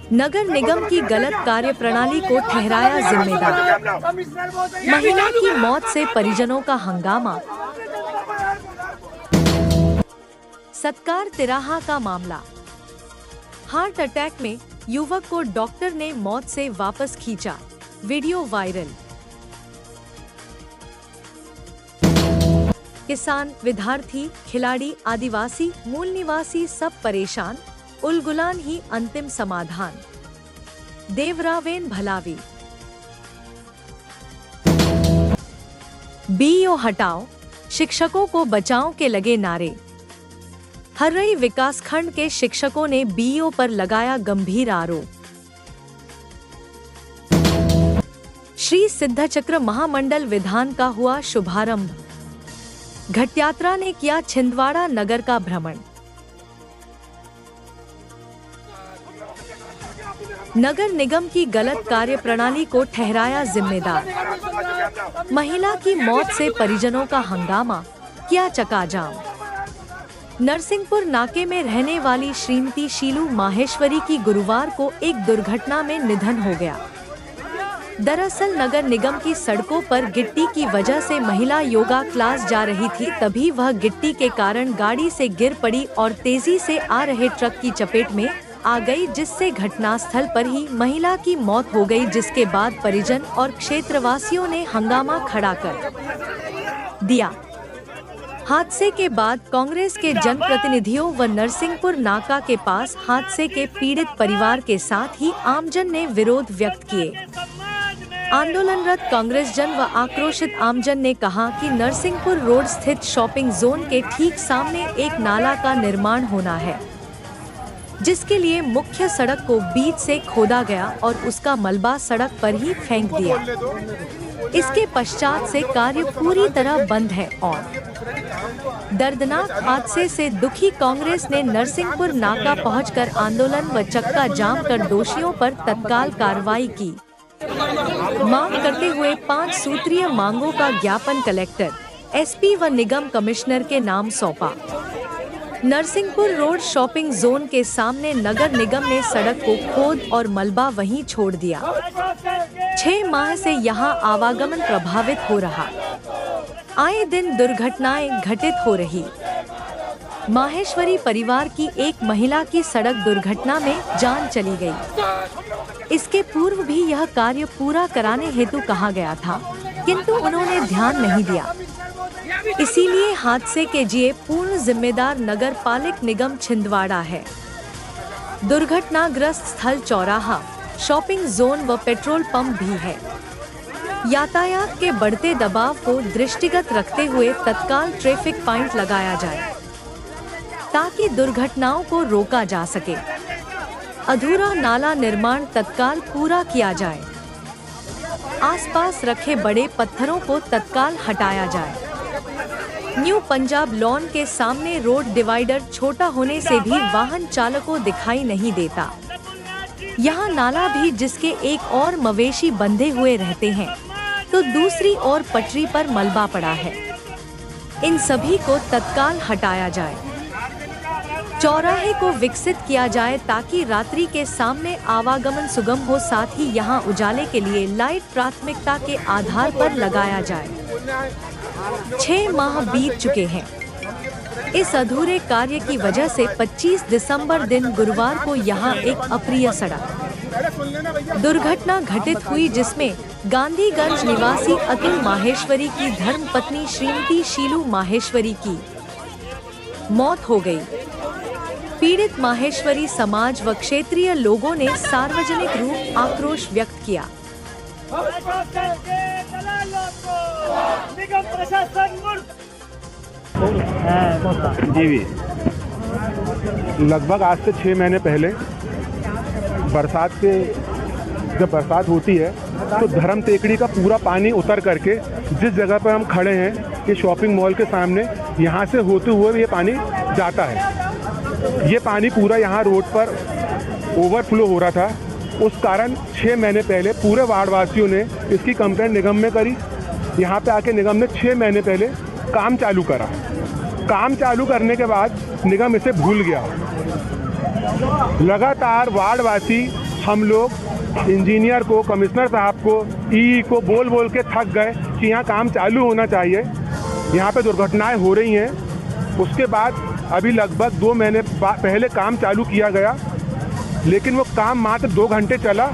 नगर निगम की गलत कार्यप्रणाली को ठहराया जिम्मेदार। महिला की मौत से परिजनों का हंगामा। सत्कार तिराहा का मामला। हार्ट अटैक में युवक को डॉक्टर ने मौत से वापस खींचा, वीडियो वायरल। किसान, विद्यार्थी, खिलाड़ी, आदिवासी, मूल निवासी सब परेशान, उलगुलान ही अंतिम समाधान। देवरावेन भलावी। बीईओ हटाओ, शिक्षकों को बचाओ के लगे नारे। हर्रई विकासखंड के शिक्षकों ने बीईओ पर लगाया गंभीर आरोप। श्री सिद्धचक्र महामंडल विधान का हुआ शुभारंभ। घटयात्रा ने किया छिंदवाड़ा नगर का भ्रमण। नगर निगम की गलत कार्यप्रणाली को ठहराया जिम्मेदार। महिला की मौत से परिजनों का हंगामा, किया चकाजाम। नरसिंहपुर नाके में रहने वाली श्रीमती शीलू माहेश्वरी की गुरुवार को एक दुर्घटना में निधन हो गया। दरअसल नगर निगम की सड़कों पर गिट्टी की वजह से महिला योगा क्लास जा रही थी, तभी वह गिट्टी के कारण गाड़ी से गिर पड़ी और तेजी से आ रहे ट्रक की चपेट में आ गई, जिससे घटनास्थल पर ही महिला की मौत हो गई। जिसके बाद परिजन और क्षेत्रवासियों ने हंगामा खड़ा कर दिया। हादसे के बाद कांग्रेस के जनप्रतिनिधियों व नरसिंहपुर नाका के पास हादसे के पीड़ित परिवार के साथ ही आमजन ने विरोध व्यक्त किए। आंदोलनरत कांग्रेस जन व आक्रोशित आमजन ने कहा कि नरसिंहपुर रोड स्थित शॉपिंग जोन के ठीक सामने एक नाला का निर्माण होना है, जिसके लिए मुख्य सड़क को बीच से खोदा गया और उसका मलबा सड़क पर ही फेंक दिया। इसके पश्चात से कार्य पूरी तरह बंद है और दर्दनाक हादसे से दुखी कांग्रेस ने नरसिंहपुर नाका पहुंचकर आंदोलन व चक्का जाम कर दोषियों पर तत्काल कार्रवाई की मांग करते हुए 5 सूत्रीय मांगों का ज्ञापन कलेक्टर, एसपी व निगम कमिश्नर के नाम सौंपा। नरसिंहपुर रोड शॉपिंग जोन के सामने नगर निगम ने सड़क को खोद और मलबा वहीं छोड़ दिया। 6 माह से यहां आवागमन प्रभावित हो रहा, आए दिन दुर्घटनाएं घटित हो रही। माहेश्वरी परिवार की एक महिला की सड़क दुर्घटना में जान चली गई। इसके पूर्व भी यह कार्य पूरा कराने हेतु कहा गया था, किंतु उन्होंने ध्यान नहीं दिया। इसीलिए हादसे के लिए पूर्ण जिम्मेदार नगर पालिक निगम छिंदवाड़ा है। दुर्घटनाग्रस्त स्थल चौराहा, शॉपिंग जोन व पेट्रोल पंप भी है। यातायात के बढ़ते दबाव को दृष्टिगत रखते हुए तत्काल ट्रैफिक पॉइंट लगाया जाए ताकि दुर्घटनाओं को रोका जा सके। अधूरा नाला निर्माण तत्काल पूरा किया जाए। आसपास रखे बड़े पत्थरों को तत्काल हटाया जाए। न्यू पंजाब लॉन के सामने रोड डिवाइडर छोटा होने से भी वाहन चालकों दिखाई नहीं देता। यहाँ नाला भी, जिसके एक और मवेशी बंधे हुए रहते हैं, तो दूसरी ओर पटरी पर मलबा पड़ा है। इन सभी को तत्काल हटाया जाए। चौराहे को विकसित किया जाए ताकि रात्रि के सामने आवागमन सुगम हो, साथ ही यहाँ उजाले के लिए लाइट प्राथमिकता के आधार पर लगाया जाए। 6 माह बीत चुके हैं। इस अधूरे कार्य की वजह से 25 दिसंबर दिन गुरुवार को यहाँ एक अप्रिय सड़क दुर्घटना घटित हुई, जिसमें गांधीगंज निवासी अतुल माहेश्वरी की धर्मपत्नी श्रीमती शीलू माहेश्वरी की मौत हो गई। पीड़ित माहेश्वरी समाज व क्षेत्रीय लोगों ने सार्वजनिक रूप आक्रोश व्यक्त किया। लगभग आज से 6 महीने पहले जब बरसात होती है तो धर्म टेकड़ी का पूरा पानी उतर करके जिस जगह पर हम खड़े हैं, ये शॉपिंग मॉल के सामने, यहाँ से होते हुए ये पानी जाता है। ये पानी पूरा यहाँ रोड पर ओवरफ्लो हो रहा था। उस कारण 6 महीने पहले पूरे वार्ड वासियों ने इसकी कंप्लेंट निगम में करी। यहाँ पे आके निगम ने 6 महीने पहले काम चालू करा। काम चालू करने के बाद निगम इसे भूल गया। लगातार वार्ड वासी हम लोग इंजीनियर को, कमिश्नर साहब को, ई को बोल बोल के थक गए कि यहाँ काम चालू होना चाहिए, यहाँ पे दुर्घटनाएं हो रही हैं। उसके बाद अभी लगभग 2 महीने पहले काम चालू किया गया, लेकिन वो काम मात्र 2 घंटे चला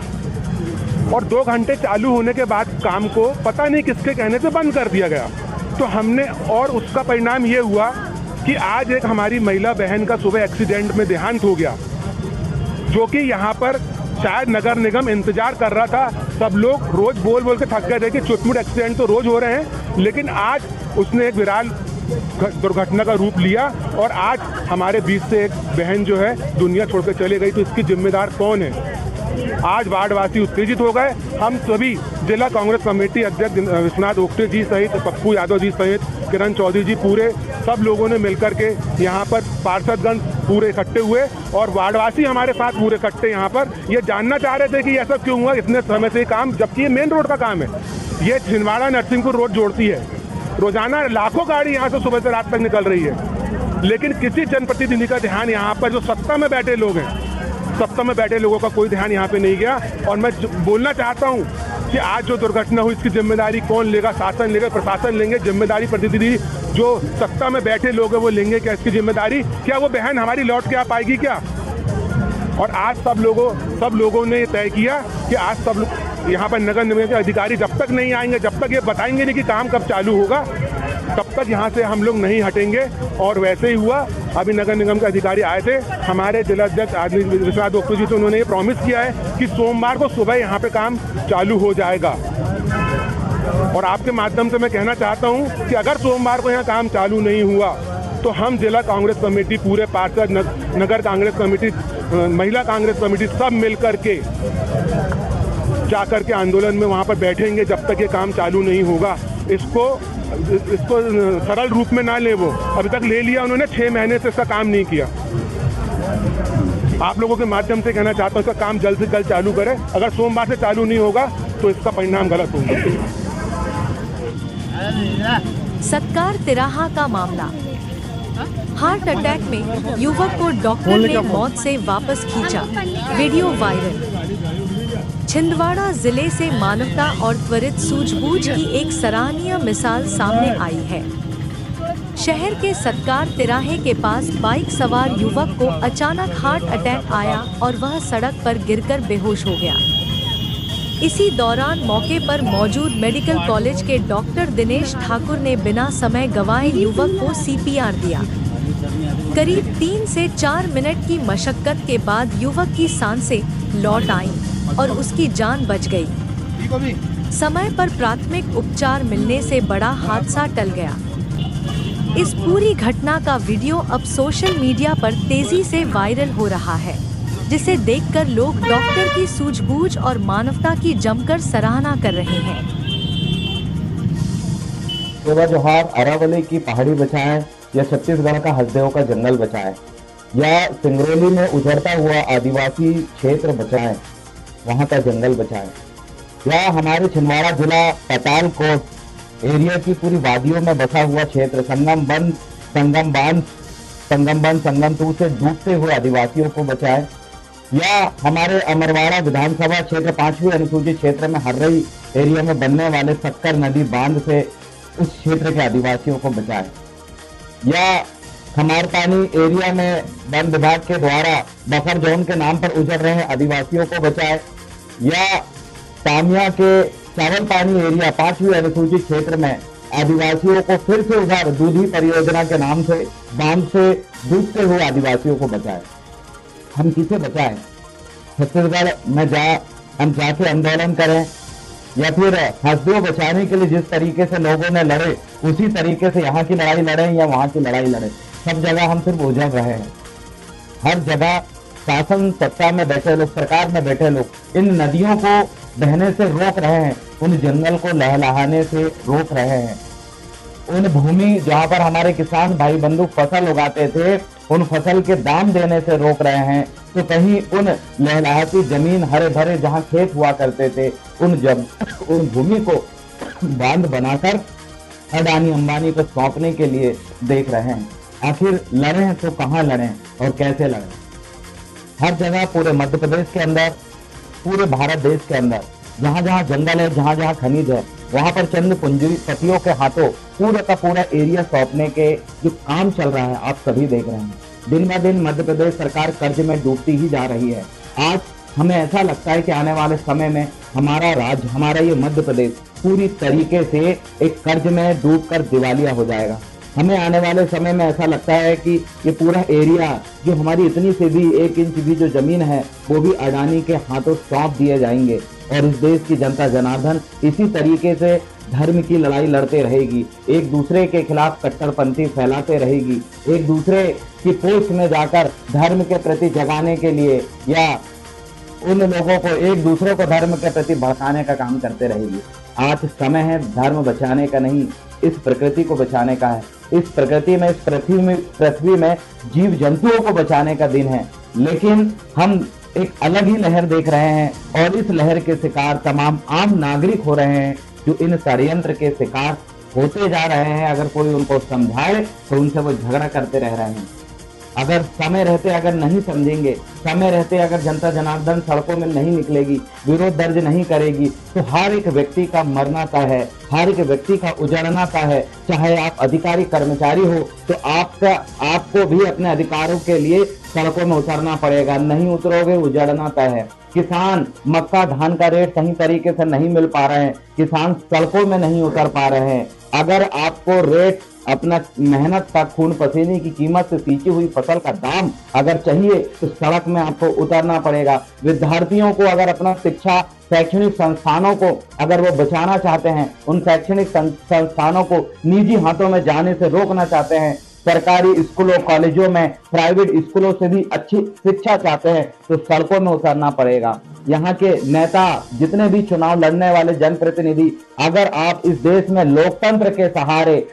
और 2 घंटे चालू होने के बाद काम को पता नहीं किसके कहने से बंद कर दिया गया। तो हमने, और उसका परिणाम ये हुआ कि आज एक हमारी महिला बहन का सुबह एक्सीडेंट में देहांत हो गया, जो कि यहाँ पर शायद नगर निगम इंतजार कर रहा था। सब लोग रोज बोल बोल के थक गए थे कि चुटमुट एक्सीडेंट तो रोज हो रहे हैं, लेकिन आज उसने एक विराल दुर्घटना का रूप लिया और आज हमारे बीच से एक बहन जो है दुनिया छोड़कर चली गई। तो इसकी जिम्मेदार कौन है? आज वार्डवासी उत्तेजित हो गए। हम सभी जिला कांग्रेस कमेटी अध्यक्ष विश्वनाथ ओक्टे जी सहित, पप्पू यादव जी सहित, किरण चौधरी जी, पूरे सब लोगों ने मिलकर के यहाँ पर पार्षदगण पूरे इकट्ठे हुए और वार्डवासी हमारे साथ पूरे इकट्ठे यहाँ पर ये जानना चाह रहे थे कि ऐसा क्यों हुआ इतने समय से काम, जबकि ये मेन रोड का काम है। ये छिंदवाड़ा नरसिंहपुर रोड जोड़ती है। रोजाना लाखों गाड़ी यहाँ से सुबह से रात तक निकल रही है, लेकिन किसी जनप्रतिनिधि का ध्यान यहाँ पर, जो सत्ता में बैठे लोग हैं, सत्ता में बैठे लोगों का कोई ध्यान यहाँ पे नहीं गया। और मैं बोलना चाहता हूँ कि आज जो दुर्घटना हुई इसकी जिम्मेदारी कौन लेगा? शासन लेगा, प्रशासन लेंगे? जिम्मेदारी प्रतिनिधि जो सत्ता में बैठे लोग हैं वो लेंगे क्या इसकी जिम्मेदारी? क्या वो बहन हमारी लौट के आ पाएगी क्या? और आज सब लोगों ने तय किया कि आज सब यहाँ पर नगर निगम के अधिकारी जब तक नहीं आएंगे, जब तक ये बताएंगे नहीं कि काम कब चालू होगा, तब तक यहाँ से हम लोग नहीं हटेंगे। और वैसे ही हुआ। अभी नगर निगम के अधिकारी आए थे, हमारे जिलाध्यक्ष आदमी विश्वनाथ ओक्टे जी से, उन्होंने ये प्रॉमिस किया है कि सोमवार को सुबह यहाँ पे काम चालू हो जाएगा। और आपके माध्यम से मैं कहना चाहता हूँ कि अगर सोमवार को यहाँ काम चालू नहीं हुआ तो हम जिला कांग्रेस कमेटी, पूरे पार्षद, नगर कांग्रेस कमेटी, महिला कांग्रेस कमेटी सब मिल करके जाकर के आंदोलन में वहाँ पर बैठेंगे जब तक ये काम चालू नहीं होगा। इसको सरल रूप में ना ले, वो अभी तक ले लिया उन्होंने, 6 महीने से इसका काम नहीं किया। आप लोगों के माध्यम से कहना चाहता हूँ इसका काम जल्द से जल्द चालू करें। अगर सोमवार से चालू नहीं होगा तो इसका परिणाम गलत होगा। सत्कार तिराहा का मामला। हार्ट अटैक में युवक को डॉक्टर ने मौत से वापस खींचा, वीडियो वायरल। छिंदवाड़ा जिले से मानवता और त्वरित सूझबूझ की एक सराहनीय मिसाल सामने आई है। शहर के सत्कार तिराहे के पास बाइक सवार युवक को अचानक हार्ट अटैक आया और वह सड़क पर गिरकर बेहोश हो गया। इसी दौरान मौके पर मौजूद मेडिकल कॉलेज के डॉक्टर दिनेश ठाकुर ने बिना समय गंवाए युवक को CPR दिया। करीब 3 से 4 मिनट की मशक्कत के बाद युवक की सांसें लौट आईं और उसकी जान बच गई। समय पर प्राथमिक उपचार मिलने से बड़ा हादसा टल गया। इस पूरी घटना का वीडियो अब सोशल मीडिया पर तेजी से वायरल हो रहा है, जिसे देखकर लोग डॉक्टर की सूझबूझ और मानवता की जमकर सराहना कर रहे हैं। सेवा जोहार अरावली की पहाड़ी बचाएं या छत्तीसगढ़ का हसदेव का जंगल बचाएं या सिंगरौली में उजड़ता हुआ आदिवासी क्षेत्र बचाएं, वहां का जंगल बचाएं, या हमारे छिंदवाड़ा जिला पतालकोट एरिया की पूरी वादियों में बसा हुआ क्षेत्र संगम बंद, संगम 2 से डूबते हुए आदिवासियों को बचाएं, या हमारे अमरवाड़ा विधानसभा क्षेत्र 5वीं अनुसूचित क्षेत्र में हर्रई एरिया में बनने वाले सक्कर नदी बांध से उस क्षेत्र के आदिवासियों को बचाएं, या खमारपानी एरिया में वन विभाग के द्वारा बफर जोन के नाम पर उजड़ रहे आदिवासियों को बचाएं, या तामिया के चावल पानी एरिया 5वीं अनुसूचित क्षेत्र में आदिवासियों को फिर से उधर दूधी परियोजना के नाम से बांध से डूबते हुए आदिवासियों को बचाएं। हम किसे बचाएं? छत्तीसगढ़ में हम जाके आंदोलन करें या फिर हसदेव बचाने के लिए जिस तरीके से लोगों ने लड़े उसी तरीके से यहाँ की लड़ाई लड़ें या वहाँ की लड़ाई लड़ें? सब जगह हम सिर्फ उजड़ रहे हैं। हर जगह शासन सत्ता में बैठे लोग, सरकार में बैठे लोग इन नदियों को बहने से रोक रहे हैं, उन जंगल को लहलहाने से रोक रहे हैं, उन भूमि जहाँ पर हमारे किसान भाई बंधु फसल उगाते थे उन फसल के दाम देने से रोक रहे हैं। तो कहीं उन लहलहाती जमीन, हरे भरे जहाँ खेत हुआ करते थे उन भूमि को बांध बनाकर अडानी अंबानी को सौंपने के लिए देख रहे हैं। आखिर लड़ें तो कहाँ लड़ें और कैसे लड़ें? हर जगह पूरे मध्य प्रदेश के अंदर पूरे भारत देश के अंदर जहाँ जहाँ जंगल है, जहाँ जहाँ खनिज है, वहाँ पर चंद पूंजीपतियों के हाथों पूरा का पूरा एरिया सौंपने के जो काम चल रहा है आप सभी देख रहे हैं। दिन ब दिन मध्य प्रदेश सरकार कर्ज में डूबती ही जा रही है। आज हमें ऐसा लगता है कि आने वाले समय में हमारा राज्य, हमारा ये मध्य प्रदेश पूरी तरीके से एक कर्ज में डूबकर दिवालिया हो जाएगा। हमें आने वाले समय में ऐसा लगता है कि ये पूरा एरिया जो हमारी इतनी सी भी 1 इंच भी जो जमीन है वो भी अडानी के हाथों सौंप दिए जाएंगे और इस देश की जनता जनार्दन इसी तरीके से धर्म की लड़ाई लड़ते रहेगी, एक दूसरे के खिलाफ कट्टरपंथी फैलाते रहेगी, एक दूसरे की पोस्ट में जाकर धर्म के प्रति जगाने के लिए या उन लोगों को एक दूसरे को धर्म के प्रति भड़काने का काम करते रहेगी। आज समय है धर्म बचाने का नहीं, इस प्रकृति को बचाने का है। इस प्रकृति में, इस पृथ्वी में जीव जंतुओं को बचाने का दिन है। लेकिन हम एक अलग ही लहर देख रहे हैं और इस लहर के शिकार तमाम आम नागरिक हो रहे हैं जो इन षड्यंत्र के शिकार होते जा रहे हैं। अगर कोई उनको समझाए तो उनसे वो झगड़ा करते रह रहे हैं। अगर समय रहते अगर नहीं समझेंगे, समय रहते अगर जनता जनार्दन सड़कों में नहीं निकलेगी, विरोध दर्ज नहीं करेगी, तो हर एक व्यक्ति का मरना तय है, हर एक व्यक्ति का उजड़ना तय है। चाहे आप अधिकारी कर्मचारी हो तो आपको भी अपने अधिकारों के लिए सड़कों में उतरना पड़ेगा। नहीं उतरोगे उजड़ना तय है। किसान मक्का धान का रेट सही तरीके से नहीं मिल पा रहे हैं, किसान सड़कों में नहीं उतर पा रहे हैं। अगर आपको रेट अपना मेहनत का खून पसीने की कीमत से सींची हुई फसल का दाम अगर चाहिए तो सड़क में आपको उतरना पड़ेगा। विद्यार्थियों को अगर अपना शिक्षा शैक्षणिक संस्थानों को अगर वो बचाना चाहते हैं, उन शैक्षणिक संस्थानों को निजी हाथों में जाने से रोकना चाहते हैं, सरकारी स्कूलों कॉलेजों में प्राइवेट स्कूलों से भी अच्छी शिक्षा चाहते हैं तो सड़कों में उतरना पड़ेगा। यहाँ के नेता जितने भी चुनाव लड़ने वाले जनप्रतिनिधि, अगर आप इस देश में लोकतंत्र के सहारे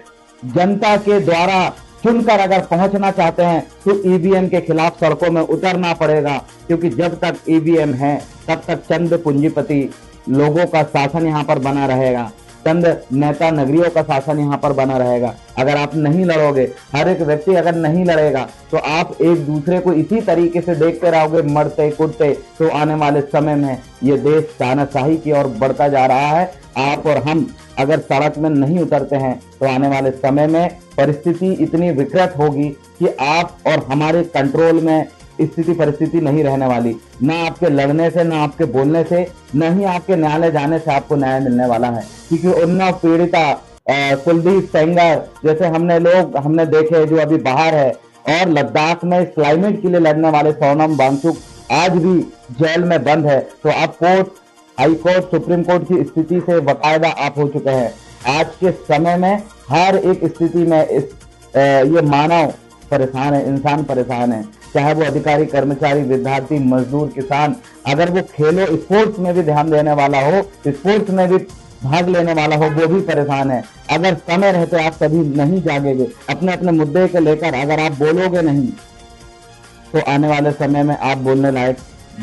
जनता के द्वारा चुनकर अगर पहुंचना चाहते हैं तो ईवीएम के खिलाफ सड़कों में उतरना पड़ेगा, क्योंकि जब तक ईवीएम है तब तक चंद पूंजीपति लोगों का शासन यहाँ पर बना रहेगा, चंद नेता नगरियों का शासन यहाँ पर बना रहेगा। अगर आप नहीं लड़ोगे, हर एक व्यक्ति अगर नहीं लड़ेगा तो आप एक दूसरे को इसी तरीके से देखते रहोगे मरते कुटते, तो आने वाले समय में ये देश तानाशाही की ओर बढ़ता जा रहा है। आप और हम अगर सड़क में नहीं उतरते हैं तो आने वाले समय में परिस्थिति इतनी विकृत होगी कि आप और हमारे कंट्रोल में स्थिति परिस्थिति नहीं रहने वाली। ना आपके लड़ने से, ना आपके बोलने से, न ही आपके न्यायालय जाने से आपको न्याय मिलने वाला है। क्योंकि उन्नाव पीड़िता कुलदीप सेंगर जैसे हमने देखे जो अभी बाहर है, और लद्दाख में इस क्लाइमेट के लिए लड़ने वाले सोनम वांगचुक आज भी जेल में बंद है। तो आप court, high court, supreme court की स्थिति से बाकायदा आप हो चुके हैं। आज के समय में हर एक स्थिति में ये मानव परेशान है, इंसान परेशान है, चाहे वो अधिकारी कर्मचारी, विद्यार्थी, मजदूर, किसान। अगर वो खेलो स्पोर्ट्स में भी ध्यान देने वाला हो, स्पोर्ट्स में भी भाग लेने वाला हो, वो भी परेशान है। अगर समय रहते आप सभी नहीं जागेंगे, अपने अपने मुद्दे को लेकर अगर आप बोलोगे नहीं तो आने वाले समय में आप बोलने लायक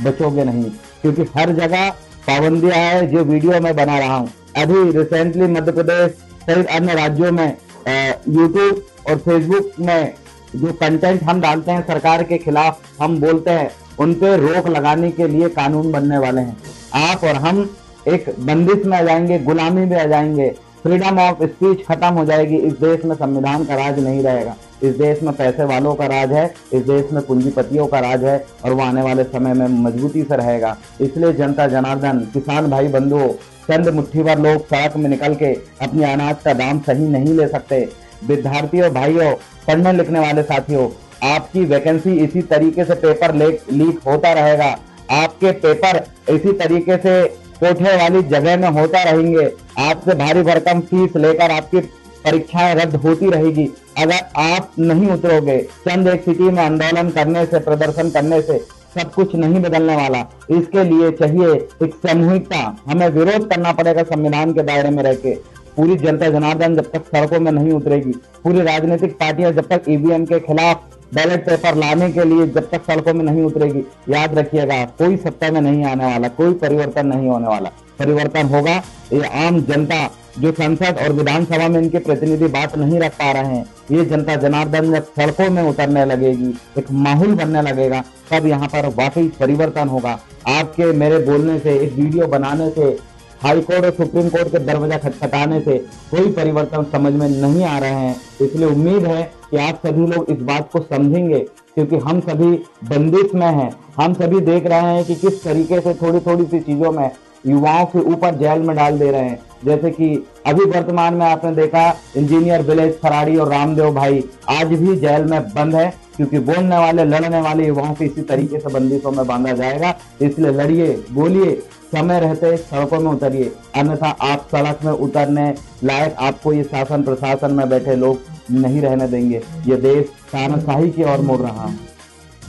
बचोगे नहीं, क्योंकि हर जगह पाबंदियां है। जो वीडियो मैं बना रहा हूँ अभी रिसेंटली मध्य प्रदेश सहित अन्य राज्यों में यूट्यूब और फेसबुक में जो कंटेंट हम डालते हैं सरकार के खिलाफ, हम बोलते हैं, उन पे रोक लगाने के लिए कानून बनने वाले हैं। आप और हम एक बंदिश में आ जाएंगे, गुलामी में आ जाएंगे, फ्रीडम ऑफ स्पीच खत्म हो जाएगी। इस देश में संविधान का राज नहीं रहेगा, इस देश में पैसे वालों का राज है, इस देश में पूंजीपतियों का राज है, और वो आने वाले समय में मजबूती से रहेगा। इसलिए जनता जनार्दन, किसान भाई बंधुओं, चंद मुट्ठी भर लोग सड़क में निकल के अपने अनाज का दाम सही नहीं ले सकते। विद्यार्थियों, भाइयों, पढ़ने लिखने वाले साथियों, आपकी वैकेंसी इसी तरीके से पेपर लीक होता रहेगा, आपके पेपर इसी तरीके से कोठे वाली जगह में होता रहेंगे, आपसे भारी भरकम फीस लेकर आपकी परीक्षाएं रद्द होती रहेगी। अगर आप नहीं उतरोगे, चंद एक सिटी में आंदोलन करने से, प्रदर्शन करने से सब कुछ नहीं बदलने वाला। इसके लिए चाहिए एक सामूहिकता, हमें विरोध करना पड़ेगा संविधान के दायरे में रहकर। पूरी जनता जनार्दन जब तक सड़कों में नहीं उतरेगी, पूरी राजनीतिक पार्टियां जब तक ईवीएम के खिलाफ बैलेट पेपर लाने के लिए जब तक सड़कों में नहीं उतरेगी, याद रखिएगा कोई सत्ता में नहीं आने वाला, कोई परिवर्तन नहीं होने वाला। परिवर्तन होगा ये आम जनता जो संसद और विधानसभा में इनके प्रतिनिधि बात नहीं रख पा रहे हैं, ये जनता जनार्दन जब सड़कों में उतरने लगेगी, एक माहौल बनने लगेगा, तब यहाँ पर वाकई परिवर्तन होगा। आपके मेरे बोलने से, एक वीडियो बनाने से, हाई कोर्ट और सुप्रीम कोर्ट के दरवाजा खटखटाने से कोई परिवर्तन समझ में नहीं आ रहे हैं। इसलिए उम्मीद है कि आप सभी लोग इस बात को समझेंगे, क्योंकि हम सभी बंदिश में हैं। हम सभी देख रहे हैं कि किस तरीके से थोड़ी थोड़ी सी चीजों में युवाओं के ऊपर जेल में डाल दे रहे हैं। जैसे कि अभी वर्तमान में आपने देखा इंजीनियर विलेज फराड़ी और रामदेव भाई आज भी जेल में बंद है, क्योंकि बोलने वाले लड़ने वाले युवाओं को इसी तरीके से बंदिशों में बांधा जाएगा। इसलिए लड़िए, बोलिए, समय रहते सड़कों में उतरिए, अन्यथा आप सड़क में उतरने लायक आपको ये शासन प्रशासन में बैठे लोग नहीं रहने देंगे। ये देश तानाशाही की ओर मुड़ रहा है।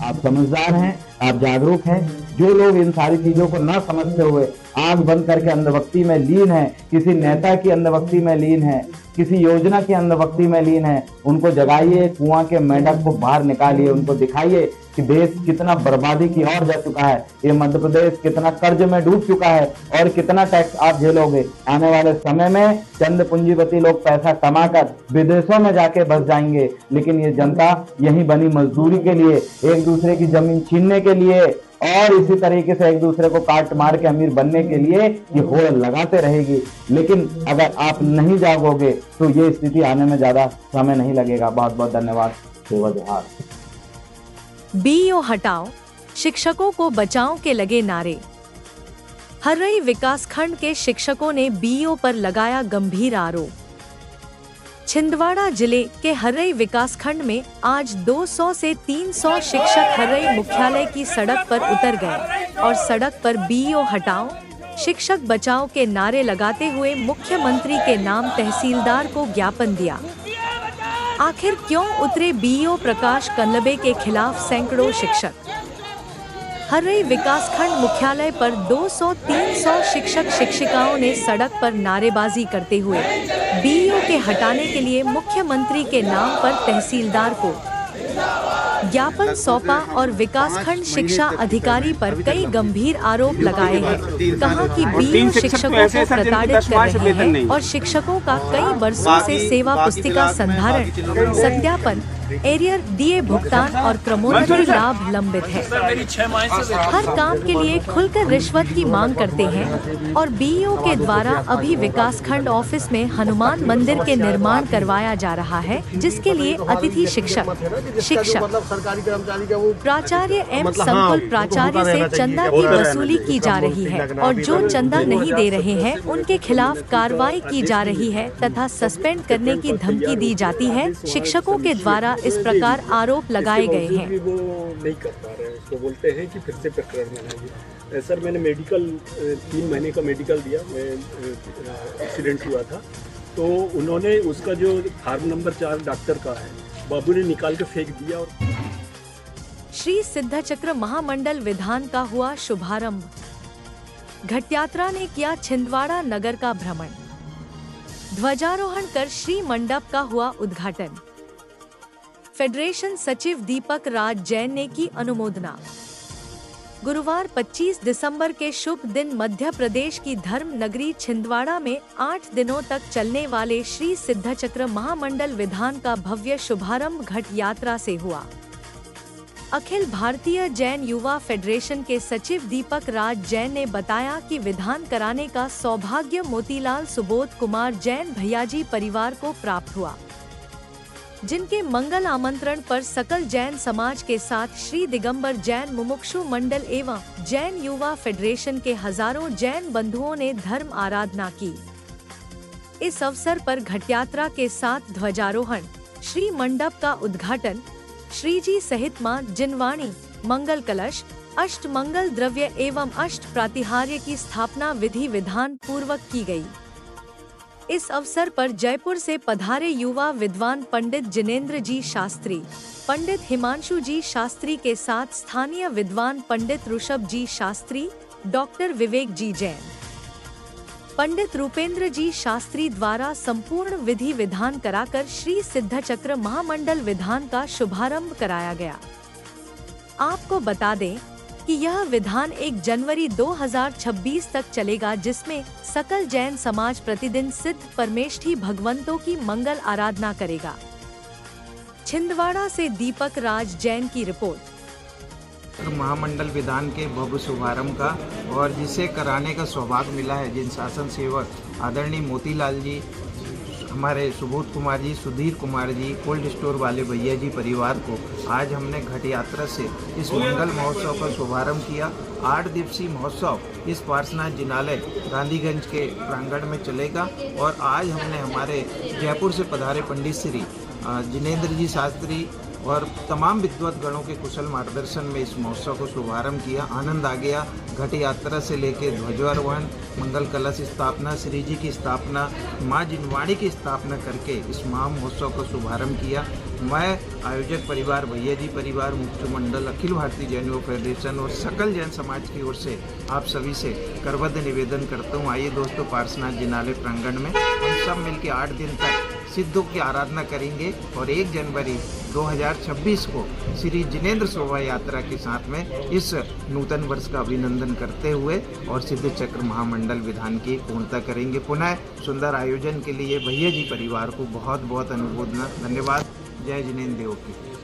आप समझदार हैं, आप जागरूक हैं। जो लोग इन सारी चीजों को न समझते हुए आंख बंद करके अंधभक्ति में लीन है, किसी नेता की अंधभक्ति में लीन है, किसी योजना की अंधभक्ति में लीन है, उनको जगाइए, कुआं के मेंढक को बाहर निकालिए, उनको दिखाइए कि देश कितना बर्बादी की ओर जा चुका है, ये मध्य प्रदेश कितना कर्ज में डूब चुका है और कितना टैक्स आप झेलोगे। आने वाले समय में चंद पूंजीपति लोग पैसा कमाकर विदेशों में जाके बस जाएंगे, लेकिन ये जनता यहीं बनी मजदूरी के लिए, एक दूसरे की जमीन छीनने के लिए और इसी तरीके से एक दूसरे को काट मार के अमीर बनने के लिए ये होड़ लगाते रहेगी। लेकिन अगर आप नहीं जागोगे तो ये स्थिति आने में ज्यादा समय नहीं लगेगा। बहुत बहुत धन्यवाद। सेवा जोहार। बीईओ हटाओ, शिक्षकों को बचाओ के लगे नारे। हर्रई विकासखंड के शिक्षकों ने बीईओ पर लगाया गंभीर आरोप। छिंदवाड़ा जिले के हर्रई विकासखंड में आज 200 से 300 शिक्षक हर्रई मुख्यालय की सड़क पर उतर गए और सड़क पर बीईओ हटाओ, शिक्षक बचाओ के नारे लगाते हुए मुख्यमंत्री के नाम तहसीलदार को ज्ञापन दिया। आखिर क्यों उतरे बीईओ प्रकाश कन्लबे के खिलाफ सैकड़ों शिक्षक? हर्रई विकासखंड मुख्यालय पर 200-300 शिक्षक शिक्षिकाओं ने सड़क पर नारेबाजी करते हुए बीईओ के हटाने के लिए मुख्यमंत्री के नाम पर तहसीलदार को ज्ञापन सौंपा और विकासखंड शिक्षा अधिकारी पर कई गंभीर आरोप लगाए हैं। कहा कि बीईओ शिक्षकों को प्रताड़ित कर रहे हैं और शिक्षकों का कई वर्षों से सेवा पुस्तिका संधारण, सत्यापन, एरियर दिए भुगतान और क्रमोन्नति लाभ लंबित है। हर काम के लिए खुलकर रिश्वत की मांग करते हैं और बीईओ के द्वारा अभी विकासखंड ऑफिस में हनुमान मंदिर के निर्माण करवाया जा रहा है, जिसके लिए अतिथि शिक्षक, प्राचार्य एवं संकुल प्राचार्य से चंदा की वसूली की जा रही है और जो चंदा नहीं दे रहे हैं उनके खिलाफ कार्रवाई की जा रही है तथा सस्पेंड करने की धमकी दी जाती है। शिक्षकों के द्वारा इस प्रकार आरोप लगाए गए हैं। वो नहीं कर पा रहे हैं, उसको बोलते हैं कि फिर से प्रकरण बनाइए। सर मैंने मेडिकल 3 महीने का मेडिकल दिया, मैं एक्सीडेंट हुआ था, तो उन्होंने उसका जो फार्म नंबर 4 डॉक्टर का है, बाबू ने निकाल के फेंक दिया। और श्री सिद्धचक्र महामंडल विधान का हुआ शुभारंभ। घट यात्रा ने किया छिंदवाड़ा नगर का भ्रमण। ध्वजारोहण कर श्री मंडप का हुआ उद्घाटन। फेडरेशन सचिव दीपक राज जैन ने की अनुमोदना। गुरुवार 25 दिसंबर के शुभ दिन मध्य प्रदेश की धर्म नगरी छिंदवाड़ा में 8 दिनों तक चलने वाले श्री सिद्धचक्र महामंडल विधान का भव्य शुभारंभ घट यात्रा से हुआ। अखिल भारतीय जैन युवा फेडरेशन के सचिव दीपक राज जैन ने बताया कि विधान कराने का सौभाग्य मोतीलाल सुबोध कुमार जैन भैयाजी परिवार को प्राप्त हुआ, जिनके मंगल आमंत्रण पर सकल जैन समाज के साथ श्री दिगंबर जैन मुमुक्षु मंडल एवं जैन युवा फेडरेशन के हजारों जैन बंधुओं ने धर्म आराधना की। इस अवसर पर घट यात्रा के साथ ध्वजारोहण, श्री मंडप का उद्घाटन, श्री जी सहित मां जिनवाणी, मंगल कलश, अष्ट मंगल द्रव्य एवं अष्ट प्रातिहार्य की स्थापना विधि विधान पूर्वक की गई। इस अवसर पर जयपुर से पधारे युवा विद्वान पंडित जिनेंद्र जी शास्त्री, पंडित हिमांशु जी शास्त्री के साथ स्थानीय विद्वान पंडित ऋषभ जी शास्त्री, डॉक्टर विवेक जी जैन, पंडित रूपेंद्र जी शास्त्री द्वारा संपूर्ण विधि विधान कराकर श्री सिद्धचक्र महामंडल विधान का शुभारंभ कराया गया। आपको बता दें कि यह विधान 1 जनवरी 2026 तक चलेगा, जिसमें सकल जैन समाज प्रतिदिन सिद्ध परमेष्ठी भगवंतों की मंगल आराधना करेगा। छिंदवाड़ा से दीपक राज जैन की रिपोर्ट। महामंडल विधान के भव्य शुभारंभ का और जिसे कराने का सौभाग्य मिला है, जिन शासन सेवक आदरणीय मोतीलाल जी, हमारे सुबोध कुमार जी, सुधीर कुमार जी, कोल्ड स्टोर वाले भैया जी परिवार को आज हमने घट यात्रा से इस मंगल महोत्सव का शुभारंभ किया। 8 दिवसीय महोत्सव इस पार्श्वनाथ जिनालय गांधीगंज के प्रांगण में चलेगा और आज हमने हमारे जयपुर से पधारे पंडित श्री जिनेंद्र जी शास्त्री और तमाम विद्वत गणों के कुशल मार्गदर्शन में इस महोत्सव को शुभारंभ किया। आनंद आ गया। घट यात्रा से लेकर ध्वजारोहण, मंगल कलश स्थापना, श्री जी की स्थापना, माँ जिनवाणी की स्थापना करके इस महा महोत्सव का शुभारंभ किया। मैं आयोजक परिवार, भैया जी परिवार, मुख्य मंडल, अखिल भारतीय जैन योग फेडरेशन और सकल जैन समाज की ओर से आप सभी से करबद्ध निवेदन करता हूँ। आइए दोस्तों, पार्श्वनाथ जिनालय प्रांगण में हम सब मिलकर 8 दिन तक सिद्धों की आराधना करेंगे और 1 जनवरी 2026 को श्री जिनेंद्र शोभा यात्रा के साथ में इस नूतन वर्ष का अभिनंदन करते हुए और सिद्ध चक्र महामंडल विधान की पूर्णता करेंगे। पुनः सुंदर आयोजन के लिए भैया जी परिवार को बहुत बहुत अनुमोदना, धन्यवाद। जय जिनेंद्र देव की।